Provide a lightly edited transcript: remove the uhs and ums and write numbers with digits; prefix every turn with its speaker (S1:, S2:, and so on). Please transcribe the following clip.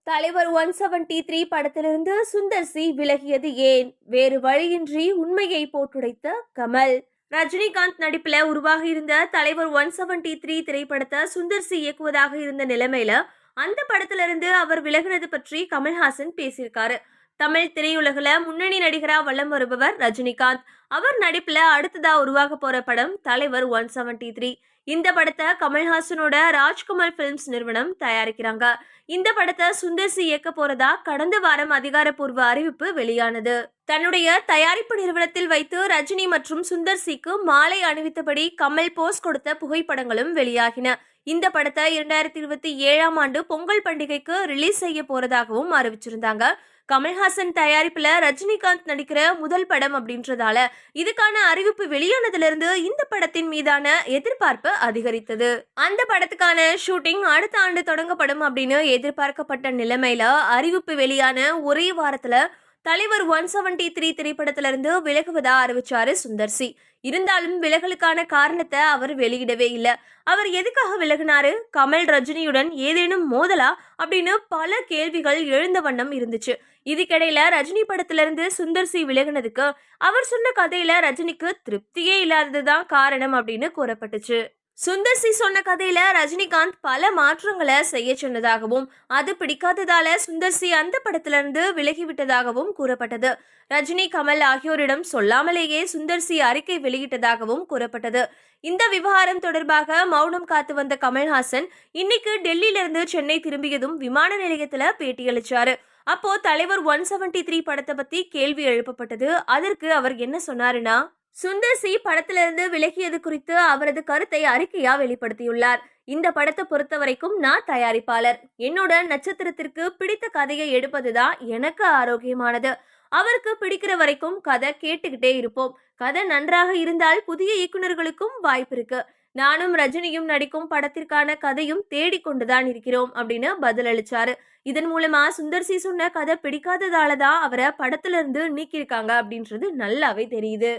S1: தலைவர் 173 படத்திலிருந்து சுந்தர் சி விலகியது ஏன்? வேறு வழியின்றி உண்மையை போட்டுடைத்த கமல். ரஜினிகாந்த் நடிப்புல உருவாகி இருந்த தலைவர் 173 திரைப்படத்தை சுந்தர் சி இயக்குவதாக இருந்த நிலைமையில அந்த படத்திலிருந்து அவர் விலகினது பற்றி கமல்ஹாசன் பேசியிருக்காரு. தமிழ் திரையுலகில முன்னணி நடிகரா வலம் வருபவர் ரஜினிகாந்த். அவர் நடிப்புல அடுத்ததா உருவாக போற படம் தலைவர் 173. இந்த படத்தை கமல்ஹாசனோட ராஜ்குமார் பிலிம்ஸ் நிறுவனம் தயாரிக்கிறாங்க. இந்த படத்தை சுந்தர் சி இயக்க போறதா கடந்த வாரம் அதிகாரப்பூர்வ அறிவிப்பு வெளியானது. தன்னுடைய தயாரிப்பு நிறுவனத்தில் வைத்து ரஜினி மற்றும் சுந்தர் சிக்கு மாலை அணிவித்தபடி கமல் போஸ் கொடுத்த புகைப்படங்களும் வெளியாகின. இந்த படத்தை 2027ஆம் ஆண்டு பொங்கல் பண்டிகைக்கு ரிலீஸ் செய்ய போறதாகவும் அறிவிச்சிருந்தாங்க. கமல்ஹாசன் தயாரிப்புல ரஜினிகாந்த் நடிக்கிற முதல் படம் அப்படின்றதால இதுக்கான அறிவிப்பு வெளியானதுல இருந்து இந்த படத்தின் மீதான எதிர்பார்ப்பு அதிகரித்தது. அந்த படத்துக்கான ஷூட்டிங் அடுத்த ஆண்டு தொடங்கப்படும் அப்படின்னு எதிர்பார்க்கப்பட்ட நிலைமையில அறிவிப்பு வெளியான ஒரே வாரத்துல தலைவர் 173 திரைப்படத்திலிருந்து விலகுவதா அறிவிச்சாரு சுந்தர் சி. இருந்தாலும் விலகலுக்கான காரணத்தை அவர் வெளியிடவே இல்லை. அவர் எதுக்காக விலகினாரு? கமல் ரஜினியுடன் ஏதேனும் மோதலா அப்படின்னு பல கேள்விகள் எழுந்த வண்ணம் இருந்துச்சு. இதுக்கிடையில ரஜினி படத்திலிருந்து சுந்தர் சி விலகினதுக்கு அவர் சொன்ன கதையில ரஜினிக்கு திருப்தியே இல்லாததுதான் காரணம் அப்படின்னு கூறப்பட்டுச்சு. சுந்தர் சி சொன்ன கதையில ரஜினிகாந்த் பல மாற்றங்களை செய்ய சொன்னதாகவும் அது பிடிக்காததால சுந்தர் சி அந்த படத்திலிருந்து விலகிவிட்டதாகவும் கூறப்பட்டது. ரஜினி கமல் ஆகியோரிடம் சொல்லாமலேயே சுந்தர் சி அறிக்கை வெளியிட்டதாகவும் கூறப்பட்டது. இந்த விவகாரம் தொடர்பாக மௌனம் காத்து வந்த கமல்ஹாசன் இன்னைக்கு டெல்லியிலிருந்து சென்னை திரும்பியதும் விமான நிலையத்துல பேட்டியளிச்சாரு. அப்போ தலைவர் 173 படத்தை பத்தி கேள்வி எழுப்பப்பட்டது. அதற்கு அவர் என்ன சொன்னாருன்னா, சுந்தர் சி படத்திலிருந்து விலகியது குறித்து அவரது கருத்தை அறிக்கையா வெளிப்படுத்தியுள்ளார். இந்த படத்தை பொறுத்த வரைக்கும் நான் தயாரிப்பாளர். என்னோட நட்சத்திரத்திற்கு பிடித்த கதையை எடுப்பதுதான் எனக்கு ஆரோக்கியமானது. அவருக்கு பிடிக்கிற வரைக்கும் கதை கேட்டுக்கிட்டே இருப்போம். கதை நன்றாக இருந்தால் புதிய இயக்குநர்களுக்கும் வாய்ப்பு இருக்கு. நானும் ரஜினியும் நடிக்கும் படத்திற்கான கதையும் தேடிக்கொண்டுதான் இருக்கிறோம் அப்படின்னு பதிலளிச்சாரு. இதன் மூலமா சுந்தர் சி சொன்ன கதை பிடிக்காததாலதான் அவரை படத்துல இருந்து நீக்கியிருக்காங்க அப்படின்றது நல்லாவே தெரியுது.